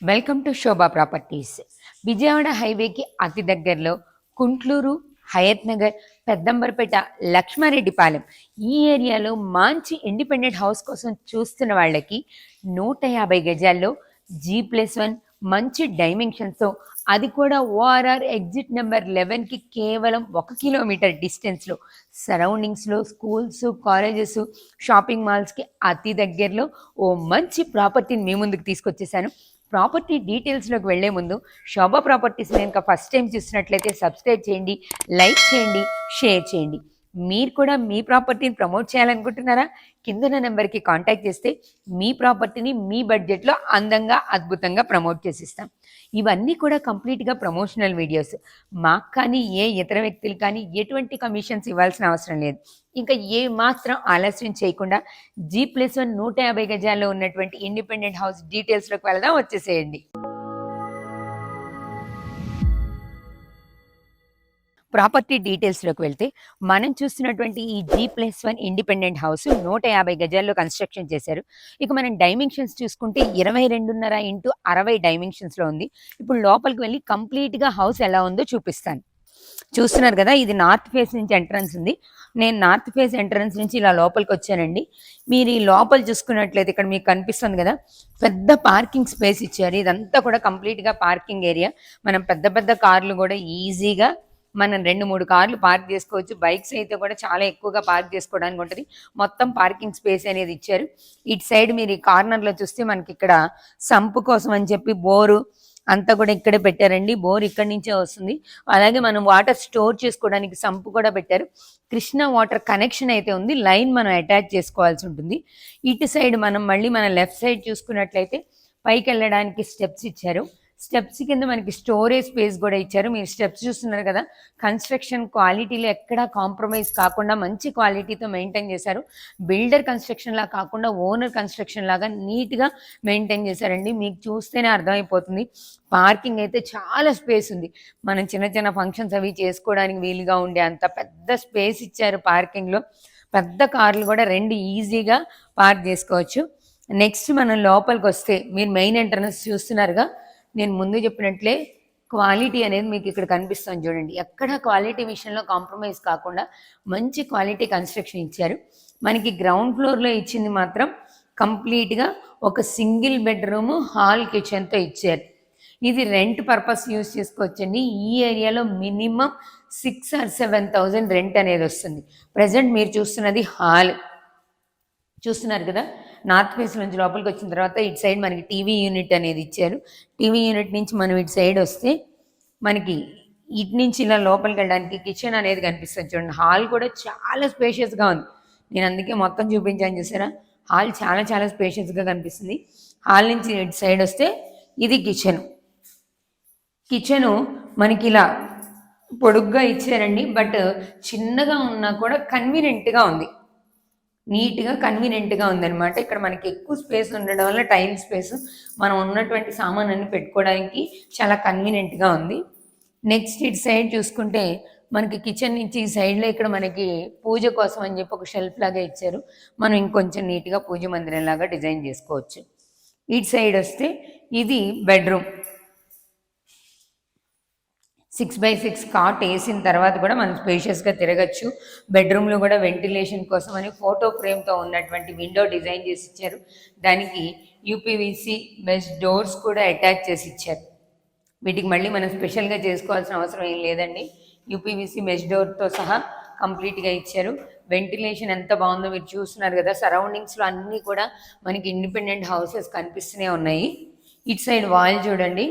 Welcome to Shobha properties. Vijayawada హైవేకి అతి దగ్గరలో కుంట్లూరు, హయత్ నగర్, పెద్దంబర్పేట, లక్ష్మారెడ్డిపాలెం ఈ ఏరియాలో మంచి ఇండిపెండెంట్ హౌస్ కోసం చూస్తున్న వాళ్ళకి 150 గజాల్లో G+1 మంచి డైమెన్షన్స్తో, అది కూడా ఓఆర్ఆర్ ఎగ్జిట్ నెంబర్ 11కి కేవలం 1 కిలోమీటర్ డిస్టెన్స్లో, సరౌండింగ్స్లో స్కూల్స్, కాలేజెస్, షాపింగ్ మాల్స్కి అతి దగ్గరలో ఓ మంచి ప్రాపర్టీని మీ ముందుకు తీసుకొచ్చేసాను. ప్రాపర్టీ డీటెయిల్స్లోకి వెళ్లే ముందు శోభా ప్రాపర్టీస్ కనుక ఫస్ట్ టైం చూసినట్లయితే సబ్స్క్రైబ్ చేయండి, లైక్ చేయండి, షేర్ చేయండి. మీరు కూడా మీ ప్రాపర్టీని ప్రమోట్ చేయాలనుకుంటున్నారా? కిందన నెంబర్కి కాంటాక్ట్ చేస్తే మీ ప్రాపర్టీని మీ బడ్జెట్లో అందంగా అద్భుతంగా ప్రమోట్ చేసిస్తాం. ఇవన్నీ కూడా కంప్లీట్గా ప్రమోషనల్ వీడియోస్. మాకు కానీ ఏ ఇతర వ్యక్తులు కానీ ఎటువంటి కమిషన్స్ ఇవ్వాల్సిన అవసరం లేదు. ఇంకా ఏ మాత్రం ఆలస్యం చేయకుండా G+1 150 గజాల్లో ఉన్నటువంటి ఇండిపెండెంట్ హౌస్ డీటెయిల్స్లోకి వెళదాం, వచ్చేసేయండి. ప్రాపర్టీ డీటెయిల్స్లోకి వెళ్తే మనం చూస్తున్నటువంటి ఈ G+1 ఇండిపెండెంట్ హౌస్ 150 గజాల్లో కన్స్ట్రక్షన్ చేశారు. ఇక మనం డైమెన్షన్స్ చూసుకుంటే 22.5 x 60 డైమెన్షన్స్లో ఉంది. ఇప్పుడు లోపలికి వెళ్ళి కంప్లీట్గా హౌస్ ఎలా ఉందో చూపిస్తాను. చూస్తున్నారు కదా, ఇది నార్త్ ఫేస్ నుంచి ఎంట్రన్స్ ఉంది. నేను నార్త్ ఫేస్ ఎంట్రన్స్ నుంచి ఇలా లోపలికి వచ్చానండి. మీరు ఈ లోపల చూసుకున్నట్లయితే ఇక్కడ మీకు కనిపిస్తుంది కదా, పెద్ద పార్కింగ్ స్పేస్ ఇచ్చారు. ఇదంతా కూడా కంప్లీట్గా పార్కింగ్ ఏరియా. మనం పెద్ద పెద్ద కార్లు కూడా ఈజీగా మనం 2-3 కార్లు పార్క్ చేసుకోవచ్చు. బైక్స్ అయితే కూడా చాలా ఎక్కువగా పార్క్ చేసుకోవడానికి ఉంటుంది. మొత్తం పార్కింగ్ స్పేస్ అనేది ఇచ్చారు. ఇటు సైడ్ మీరు ఈ కార్నర్లో చూస్తే మనకి ఇక్కడ సంపు కోసం అని చెప్పి బోరు అంతా కూడా ఇక్కడే పెట్టారండి. బోర్ ఇక్కడి నుంచే వస్తుంది. అలాగే మనం వాటర్ స్టోర్ చేసుకోవడానికి సంపు కూడా పెట్టారు. కృష్ణా వాటర్ కనెక్షన్ అయితే ఉంది. లైన్ మనం అటాచ్ చేసుకోవాల్సి ఉంటుంది. ఇటు సైడ్ మనం మళ్ళీ మన లెఫ్ట్ సైడ్ చూసుకున్నట్లయితే పైకి వెళ్ళడానికి స్టెప్స్ ఇచ్చారు. స్టెప్స్ కింద మనకి స్టోరేజ్ స్పేస్ కూడా ఇచ్చారు. మీరు స్టెప్స్ చూస్తున్నారు కదా, కన్స్ట్రక్షన్ క్వాలిటీలో ఎక్కడా కాంప్రమైజ్ కాకుండా మంచి క్వాలిటీతో మెయింటైన్ చేశారు. బిల్డర్ కన్స్ట్రక్షన్ లాగా కాకుండా ఓనర్ కన్స్ట్రక్షన్ లాగా నీట్గా మెయింటైన్ చేశారండి. మీకు చూస్తేనే అర్థమైపోతుంది. పార్కింగ్ అయితే చాలా స్పేస్ ఉంది. మనం చిన్న చిన్న ఫంక్షన్స్ అవి చేసుకోవడానికి వీలుగా ఉండే అంత పెద్ద స్పేస్ ఇచ్చారు. పార్కింగ్లో పెద్ద కార్లు కూడా 2 ఈజీగా పార్క్ చేసుకోవచ్చు. నెక్స్ట్ మనం లోపలికి వస్తే మీరు మెయిన్ ఎంట్రన్స్ చూస్తున్నారుగా, నేను ముందు చెప్పినట్లే క్వాలిటీ అనేది మీకు ఇక్కడ కనిపిస్తుంది చూడండి. ఎక్కడ క్వాలిటీ విషయంలో కాంప్రమైజ్ కాకుండా మంచి క్వాలిటీ కన్స్ట్రక్షన్ ఇచ్చారు. మనకి గ్రౌండ్ ఫ్లోర్లో ఇచ్చింది మాత్రం కంప్లీట్గా ఒక సింగిల్ బెడ్రూమ్, హాల్, కిచెన్తో ఇచ్చారు. ఇది రెంట్ పర్పస్ యూజ్ చేసుకోవచ్చండి. ఈ ఏరియాలో మినిమం 6,000 or 7,000 రెంట్ అనేది వస్తుంది. ప్రజెంట్ మీరు చూస్తున్నది హాల్. చూస్తున్నారు కదా, నార్త్ ఫేస్ నుంచి లోపలికి వచ్చిన తర్వాత ఇటు సైడ్ మనకి టీవీ యూనిట్ అనేది ఇచ్చారు. టీవీ యూనిట్ నుంచి మనం ఇటు సైడ్ వస్తే మనకి ఇటు నుంచి ఇలా లోపలికి వెళ్ళడానికి కిచెన్ అనేది కనిపిస్తుంది చూడండి. హాల్ కూడా చాలా స్పేషియస్గా ఉంది. నేను అందుకే మొత్తం చూపించాను, చూసారా. హాల్ చాలా చాలా స్పేషియస్గా కనిపిస్తుంది. హాల్ నుంచి ఇటు సైడ్ వస్తే ఇది కిచెను. కిచెను మనకి ఇలా పొడుగ్గా ఇచ్చారండి. బట్ చిన్నగా ఉన్నా కూడా కన్వీనియంట్గా ఉంది. నీట్గా కన్వీనియంట్గా ఉందన్నమాట. ఇక్కడ మనకి ఎక్కువ స్పేస్ ఉండడం వల్ల టైల్ స్పేస్ మనం ఉన్నటువంటి సామాన్లన్నీ పెట్టుకోవడానికి చాలా కన్వీనియంట్గా ఉంది. నెక్స్ట్ ఇటు సైడ్ చూసుకుంటే మనకి కిచెన్ నుంచి ఈ సైడ్లో ఇక్కడ మనకి పూజ కోసం అని చెప్పి ఒక షెల్ఫ్ లాగా ఇచ్చారు. మనం ఇంకొంచెం నీట్గా పూజ మందిరం లాగా డిజైన్ చేసుకోవచ్చు. ఇటు సైడ్ వస్తే ఇది బెడ్రూమ్. 6x6 కాట్ వేసిన తర్వాత కూడా మనం స్పేషియస్గా తిరగచ్చు. బెడ్రూమ్లో కూడా వెంటిలేషన్ కోసం అని ఫోటో ఫ్రేమ్తో ఉన్నటువంటి విండో డిజైన్ చేసి ఇచ్చారు. దానికి యూపీవీసీ మెష్ డోర్స్ కూడా అటాచ్ చేసి ఇచ్చారు. వీటికి మళ్ళీ మనం స్పెషల్గా చేసుకోవాల్సిన అవసరం ఏం లేదండి. యూపీవీసీ మెష్ డోర్తో సహా కంప్లీట్గా ఇచ్చారు. వెంటిలేషన్ ఎంత బాగుందో మీరు చూస్తున్నారు కదా. సరౌండింగ్స్లో అన్నీ కూడా మనకి ఇండిపెండెంట్ హౌసెస్ కనిపిస్తూనే ఉన్నాయి. ఇటు సైడ్ వాల్ చూడండి,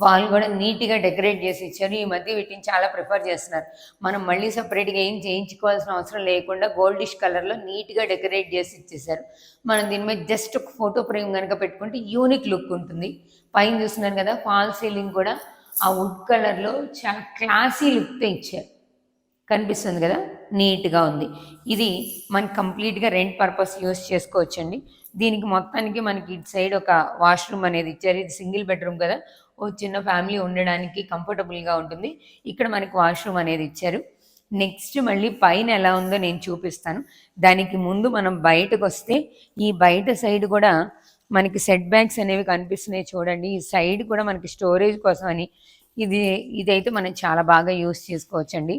వాల్ కూడా నీట్గా డెకరేట్ చేసి ఇచ్చారు. ఈ మధ్య వీటిని చాలా ప్రిఫర్ చేస్తున్నారు. మనం మళ్ళీ సపరేట్గా ఏం చేయించుకోవాల్సిన అవసరం లేకుండా గోల్డిష్ కలర్లో నీట్గా డెకరేట్ చేసి ఇచ్చేసారు. మనం దీని మీద జస్ట్ ఒక ఫోటో ఫ్రేమ్ కనుక పెట్టుకుంటే యూనిక్ లుక్ ఉంటుంది. పైన చూస్తున్నారు కదా, ఫాల్ సీలింగ్ కూడా ఆ వుడ్ కలర్లో చాలా క్లాసీ లుక్తో ఇచ్చారు. కనిపిస్తుంది కదా, నీట్గా ఉంది. ఇది మనకి కంప్లీట్గా రెంట్ పర్పస్ యూజ్ చేసుకోవచ్చండి. దీనికి మొత్తానికి మనకి ఇటు సైడ్ ఒక వాష్రూమ్ అనేది ఇచ్చారు. ఇది సింగిల్ బెడ్రూమ్ కదా, ఓ చిన్న ఫ్యామిలీ ఉండడానికి కంఫర్టబుల్గా ఉంటుంది. ఇక్కడ మనకి వాష్రూమ్ అనేది ఇచ్చారు. నెక్స్ట్ మళ్ళీ పైన ఎలా ఉందో నేను చూపిస్తాను. దానికి ముందు మనం బయటకు వస్తే ఈ బయట సైడ్ కూడా మనకి సెట్ బ్యాక్స్ అనేవి కనిపిస్తున్నాయి చూడండి. ఈ సైడ్ కూడా మనకి స్టోరేజ్ కోసం అని ఇది ఇదైతే మనం చాలా బాగా యూస్ చేసుకోవచ్చండి.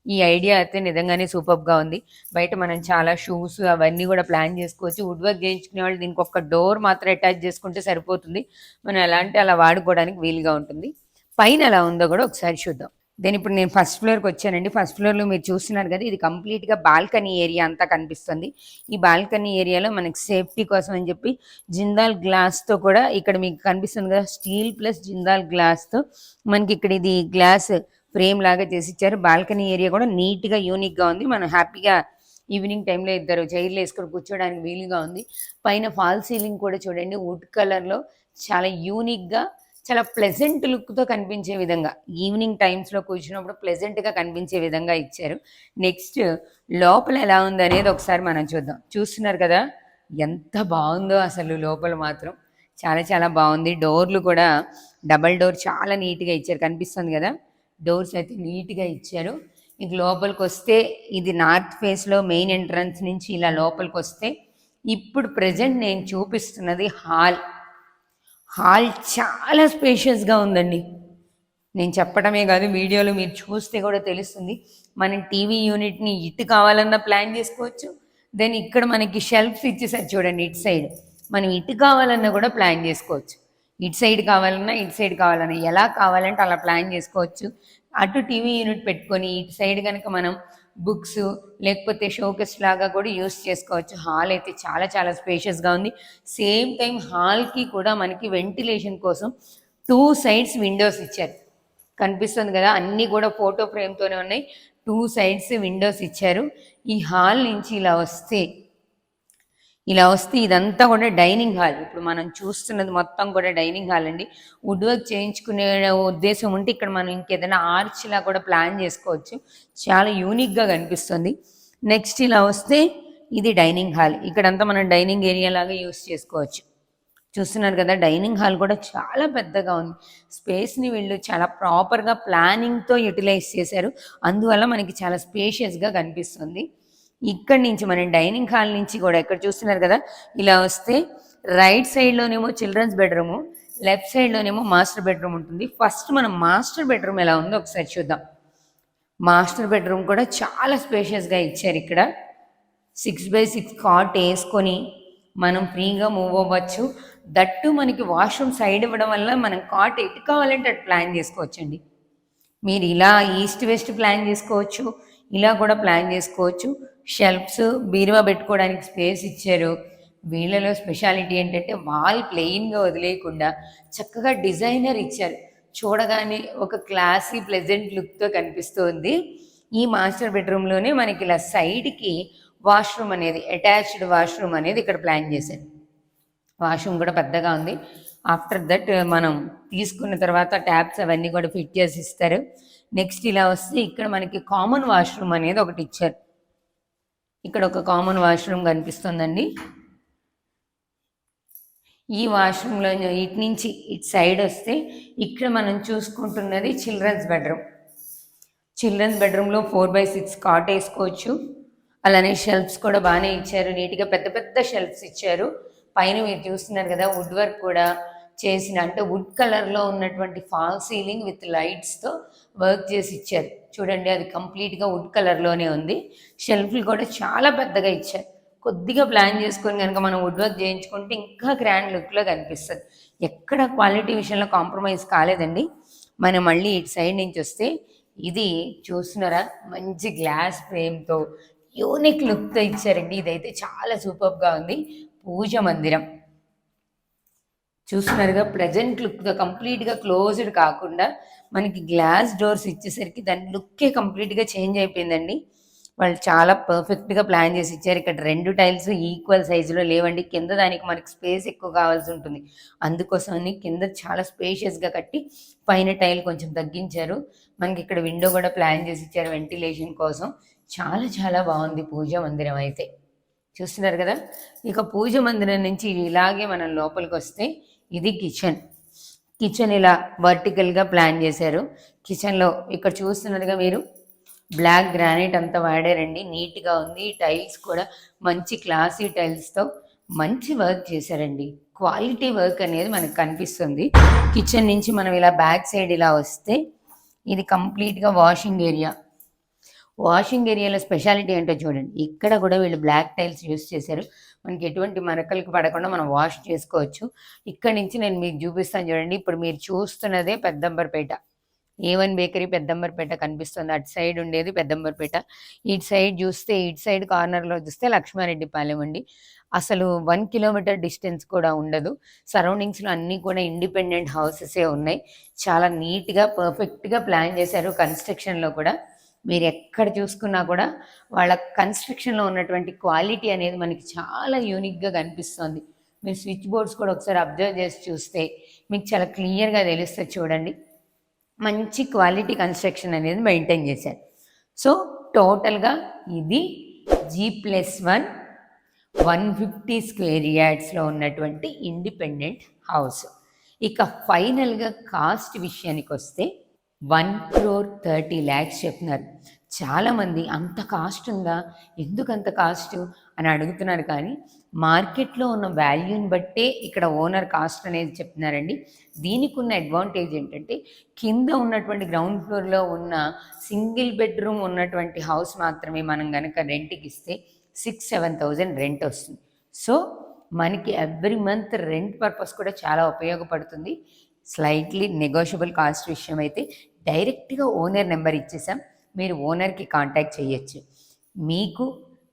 ఈ ఐడియా అయితే నిజంగానే సూపర్‌గా ఉంది. బయట మనం చాలా షూస్ అవన్నీ కూడా ప్లాన్ చేసుకోవచ్చు. వుడ్ వర్క్ చేయించుకునే వాళ్ళు దీనికి ఒక డోర్ మాత్రం అటాచ్ చేసుకుంటే సరిపోతుంది. మనం ఎలా అంటే అలా వాడుకోవడానికి వీలుగా ఉంటుంది. పైన ఎలా ఉందో కూడా ఒకసారి చూద్దాం. దెన్ ఇప్పుడు నేను ఫస్ట్ ఫ్లోర్‌కి వచ్చానండి. ఫస్ట్ ఫ్లోర్‌లో మీరు చూస్తున్నారు కదా! ఇది కంప్లీట్‌గా బాల్కనీ ఏరియా అంతా కనిపిస్తుంది. ఈ బాల్కనీ ఏరియాలో మనకి సేఫ్టీ కోసం అని చెప్పి జిందాల్ గ్లాస్‌తో కూడా ఇక్కడ మీకు కనిపిస్తుంది కదా! స్టీల్ ప్లస్ జిందాల్ గ్లాస్‌తో మనకి ఇక్కడ ఇది గ్లాస్ ఫ్రేమ్ లాగా చేసిచ్చారు. బాల్కనీ ఏరియా కూడా నీట్‌గా యూనిక్‌గా ఉంది. మనం హ్యాపీగా ఈవినింగ్ టైంలో ఇద్దరు చైర్లు వేసుకొని కూర్చోడానికి వీలుగా ఉంది. పైన ఫాల్ సీలింగ్ కూడా చూడండి వుడ్ కలర్‌లో చాలా యూనిక్‌గా చాలా ప్లెజెంట్ లుక్‌తో కనిపించే విధంగా ఈవినింగ్ టైమ్స్‌లో కూర్చున్నప్పుడు ప్లెజెంట్‌గా కనిపించే విధంగా ఇచ్చారు. నెక్స్ట్ లోపల ఎలా ఉందనేది ఒకసారి మనం చూద్దాం. చూస్తున్నారు కదా! ఎంత బావుందో అసలు లోపల మాత్రం. చాలా చాలా బావుంది. డోర్‌లు కూడా డబుల్ డోర్ చాలా నీట్‌గా ఇచ్చారు. కనిపిస్తుంది కదా! డోర్స్ అయితే నీట్‌గా ఇచ్చారు. ఇంక లోపలికొస్తే ఇది నార్త్ ఫేస్‌లో మెయిన్ ఎంట్రన్స్ నుంచి ఇలా లోపలికొస్తే ఇప్పుడు ప్రెజెంట్ నేను చూపిస్తున్నది హాల్. హాల్ చాలా స్పేషియస్‌గా ఉందండి. నేను చెప్పడమే కాదు వీడియోలో మీరు చూస్తే కూడా తెలుస్తుంది. మనం టీవీ యూనిట్‌ని ఇటు కావాలన్నా ప్లాన్ చేసుకోవచ్చు. దెన్ ఇక్కడ మనకి షెల్ఫ్స్ ఇచ్చేసారు చూడండి ఇటు సైడ్. మనం ఇటు కావాలన్నా కూడా ప్లాన్ చేసుకోవచ్చు. ఇటు సైడ్ కావాలన్నా, ఇటు సైడ్ కావాలన్నా ఎలా కావాలంటే అలా ప్లాన్ చేసుకోవచ్చు. అటు టీవీ యూనిట్ పెట్టుకొని ఇటు సైడ్ గనక మనం బుక్స్ లేకపోతే షోకేస్ లాగా కూడా యూస్ చేసుకోవచ్చు. హాల్ అయితే చాలా చాలా స్పేషియస్‌గా ఉంది. సేమ్ టైం హాల్‌కి కూడా మనకి వెంటిలేషన్ కోసం 2 సైడ్స్ విండోస్ ఇచ్చారు. కనిపిస్తుంది కదా! అన్నీ కూడా ఫోటో ఫ్రేమ్‌తోనే ఉన్నాయి. 2 సైడ్స్ విండోస్ ఇచ్చారు. ఈ హాల్ నుంచి ఇలా వస్తే ఇదంతా కూడా డైనింగ్ హాల్. ఇప్పుడు మనం చూస్తున్నది మొత్తం కూడా డైనింగ్ హాల్ అండి. వుడ్ వర్క్ చేయించుకునే ఉద్దేశం ఉంటే ఇక్కడ మనం ఇంకేదైనా ఆర్చ్‌లా కూడా ప్లాన్ చేసుకోవచ్చు. చాలా యూనిక్‌గా కనిపిస్తుంది. నెక్స్ట్ ఇలా వస్తే ఇది డైనింగ్ హాల్. ఇక్కడంతా మనం డైనింగ్ ఏరియా లాగా యూస్ చేసుకోవచ్చు. చూస్తున్నారు కదా! డైనింగ్ హాల్ కూడా చాలా పెద్దగా ఉంది. స్పేస్‌ని వీళ్ళు చాలా ప్రాపర్‌గా ప్లానింగ్‌తో యుటిలైజ్ చేశారు. అందువల్ల మనకి చాలా స్పేషియస్‌గా కనిపిస్తుంది. ఇక్కడి నుంచి మనం డైనింగ్ హాల్ నుంచి కూడా ఇక్కడ చూస్తున్నారు కదా! ఇలా వస్తే రైట్ సైడ్‌లోనేమో చిల్డ్రన్స్ బెడ్‌రూము, లెఫ్ట్ సైడ్‌లోనేమో మాస్టర్ బెడ్‌రూమ్ ఉంటుంది. ఫస్ట్ మనం మాస్టర్ బెడ్‌రూమ్ ఎలా ఉందో ఒకసారి చూద్దాం. మాస్టర్ బెడ్‌రూమ్ కూడా చాలా స్పేషియస్‌గా ఇచ్చారు ఇక్కడ. 6x6 కాట్ వేసుకొని మనం ఫ్రీగా మూవ్ అవ్వచ్చు. దట్టు మనకి వాష్రూమ్ సైడ్ ఇవ్వడం వల్ల మనం కాట్ ఎటు కావాలంటే అటు ప్లాన్ చేసుకోవచ్చండి. మీరు ఇలా ఈస్ట్ వెస్ట్ ప్లాన్ చేసుకోవచ్చు. ఇలా కూడా ప్లాన్ చేసుకోవచ్చు. షెల్ఫ్స్, బీరువా పెట్టుకోవడానికి స్పేస్ ఇచ్చారు. వీళ్ళలో స్పెషాలిటీ ఏంటంటే వాల్ ప్లెయిన్గా వదిలేయకుండా చక్కగా డిజైనర్ ఇచ్చారు. చూడగానే ఒక క్లాసీ ప్లెజెంట్ లుక్తో కనిపిస్తుంది. ఈ మాస్టర్ బెడ్రూమ్లోనే మనకి ఇలా సైడ్కి వాష్రూమ్ అనేది అటాచ్డ్ వాష్రూమ్ అనేది ఇక్కడ ప్లాన్ చేశారు. వాష్రూమ్ కూడా పెద్దగా ఉంది. ఆఫ్టర్ దట్ మనం తీసుకున్న తర్వాత ట్యాప్స్ అవన్నీ కూడా ఫిట్ చేసి ఇస్తారు. నెక్స్ట్ ఇలా వస్తే ఇక్కడ మనకి కామన్ వాష్రూమ్ అనేది ఒకటి ఇచ్చారు. ఇక్కడ ఒక కామన్ వాష్రూమ్ కనిపిస్తుందండి. ఈ వాష్రూమ్లో ఇటు నుంచి ఇటు సైడ్ వస్తే ఇక్కడ మనం చూసుకుంటున్నది చిల్డ్రన్స్ బెడ్రూమ్. చిల్డ్రన్స్ బెడ్రూమ్లో 4x6 కాట్ వేసుకోవచ్చు. అలానే షెల్ఫ్స్ కూడా బాగానే ఇచ్చారు. నీట్గా పెద్ద పెద్ద షెల్ఫ్స్ ఇచ్చారు. పైన మీరు చూస్తున్నారు కదా వుడ్ వర్క్ కూడా చేసిన అంటే వుడ్ కలర్లో ఉన్నటువంటి ఫాల్ సీలింగ్ విత్ లైట్స్తో వర్క్ చేసి ఇచ్చారు. చూడండి అది కంప్లీట్గా వుడ్ కలర్లోనే ఉంది. షెల్ఫ్లు కూడా చాలా పెద్దగా ఇచ్చారు. కొద్దిగా ప్లాన్ చేసుకొని కనుక మనం వుడ్ వర్క్ చేయించుకుంటే ఇంకా గ్రాండ్ లుక్లో కనిపిస్తుంది. ఎక్కడ క్వాలిటీ విషయంలో కాంప్రమైజ్ కాలేదండి. మనం మళ్ళీ ఇటు సైడ్ నుంచి వస్తే ఇది చూస్తున్నారా మంచి గ్లాస్ ఫ్రేమ్తో యూనిక్ లుక్తో ఇచ్చారండి. ఇదైతే చాలా సూపర్గా ఉంది. పూజ మందిరం చూస్తున్నారుగా ప్లెజెంట్ లుక్తో కంప్లీట్గా క్లోజ్డ్ కాకుండా మనకి గ్లాస్ డోర్స్ ఇచ్చేసరికి దాని లుక్కే కంప్లీట్గా చేంజ్ అయిపోయిందండి. వాళ్ళు చాలా పర్ఫెక్ట్గా ప్లాన్ చేసి ఇచ్చారు. ఇక్కడ 2 టైల్స్ ఈక్వల్ సైజులో లేవండి. కింద దానికి మనకి స్పేస్ ఎక్కువ కావాల్సి ఉంటుంది. అందుకోసమని కింద చాలా స్పేషియస్గా కట్టి పైన టైల్ కొంచెం తగ్గించారు. మనకి ఇక్కడ విండో కూడా ప్లాన్ చేసి ఇచ్చారు వెంటిలేషన్ కోసం. చాలా చాలా బాగుంది పూజ మందిరం అయితే. చూస్తున్నారు కదా! ఇక పూజ మందిరం నుంచి ఇలాగే మనం లోపలికి వస్తే ఇది కిచెన్ ఇలా వర్టికల్గా ప్లాన్ చేశారు. కిచెన్లో ఇక్కడ చూస్తున్నారుగా మీరు బ్లాక్ గ్రానైట్ అంతా వాడారండి. నీట్గా ఉంది. టైల్స్ కూడా మంచి క్లాసీ టైల్స్తో మంచి వర్క్ చేశారండి. క్వాలిటీ వర్క్ అనేది మనకు కనిపిస్తుంది. కిచెన్ నుంచి మనం ఇలా బ్యాక్ సైడ్ ఇలా వస్తే ఇది కంప్లీట్‌గా వాషింగ్ ఏరియా. వాషింగ్ ఏరియాలో స్పెషాలిటీ ఏంటో చూడండి. ఇక్కడ కూడా వీళ్ళు బ్లాక్ టైల్స్ యూజ్ చేశారు. మనకి ఎటువంటి మరకలకు పడకుండా మనం వాష్ చేసుకోవచ్చు. ఇక్కడి నుంచి నేను మీకు చూపిస్తాను చూడండి. ఇప్పుడు మీరు చూస్తున్నదే పెద్దంబర్పేట. A1 బేకరీ పెద్దంబర్పేట కనిపిస్తుంది. అటు సైడ్ ఉండేది పెద్దంబర్పేట. ఇటు సైడ్ చూస్తే ఇటు సైడ్ కార్నర్‌లో చూస్తే లక్ష్మారెడ్డిపాలెం అండి. అసలు 1 కిలోమీటర్ డిస్టెన్స్ కూడా ఉండదు. సరౌండింగ్స్‌లో అన్నీ కూడా ఇండిపెండెంట్ హౌసెసే ఉన్నాయి. చాలా నీట్‌గా పర్ఫెక్ట్‌గా ప్లాన్ చేశారు కన్‌స్ట్రక్షన్‌లో కూడా. మీరు ఎక్కడ చూసుకున్నా కూడా వాళ్ళ కన్‌స్ట్రక్షన్‌లో ఉన్నటువంటి క్వాలిటీ అనేది మనకి చాలా యూనిక్‌గా కనిపిస్తుంది. మీరు స్విచ్ బోర్డ్స్ కూడా ఒకసారి అబ్జర్వ్ చేసి చూస్తే మీకు చాలా క్లియర్‌గా తెలుస్తది చూడండి. మంచి క్వాలిటీ కన్‌స్ట్రక్షన్ అనేది మెయింటైన్ చేశారు. సో, టోటల్‌గా ఇది G+1 150 స్క్వేర్ యార్డ్స్‌లో ఉన్నటువంటి ఇండిపెండెంట్ హౌస్. ఇక ఫైనల్‌గా కాస్ట్ విషయానికొస్తే 1,30,00,000 చెప్తున్నారు. చాలామంది అంత కాస్ట్ ఉందా? ఎందుకంత కాస్టు అని అడుగుతున్నారు కానీ మార్కెట్లో ఉన్న వాల్యూని బట్టే ఇక్కడ ఓనర్ కాస్ట్ అనేది చెప్తున్నారండి. దీనికి ఉన్న అడ్వాంటేజ్ ఏంటంటే కింద ఉన్నటువంటి గ్రౌండ్ ఫ్లోర్‌లో ఉన్న సింగిల్ బెడ్‌రూమ్ ఉన్నటువంటి హౌస్ మాత్రమే మనం గనక రెంట్‌కి ఇస్తే 6,000-7,000 రెంట్ వస్తుంది. సో, మనకి ఎవ్రీ మంత్ రెంట్ పర్పస్ కూడా చాలా ఉపయోగపడుతుంది. స్లైట్‌లీ నెగోషియబుల్ కాస్ట్ విషయం అయితే డైరెక్ట్‌గా ఓనర్ నెంబర్ ఇచ్చేసాం. మీరు ఓనర్‌కి కాంటాక్ట్ చేయొచ్చు. మీకు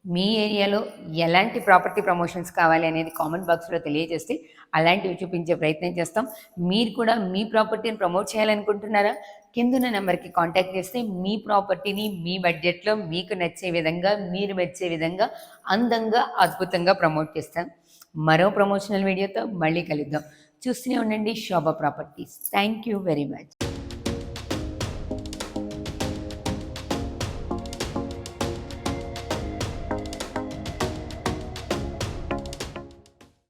మీ ఏరియాలో ఎలాంటి ప్రాపర్టీ ప్రమోషన్స్ కావాలి అనేది కామెంట్ బాక్స్‌లో తెలియజేస్తే అలాంటివి చూపించే ప్రయత్నం చేస్తాం. మీరు కూడా మీ ప్రాపర్టీని ప్రమోట్ చేయాలనుకుంటున్నారా? కిందున్న నెంబర్‌కి కాంటాక్ట్ చేస్తే మీ ప్రాపర్టీని మీ బడ్జెట్‌లో మీకు నచ్చే విధంగా, మీరు మెచ్చే విధంగా అందంగా, అద్భుతంగా ప్రమోట్ చేస్తాం. మరో ప్రమోషనల్ వీడియోతో మళ్ళీ కలుద్దాం. చూస్తూనే ఉండండి Shobha properties. Thank you very much.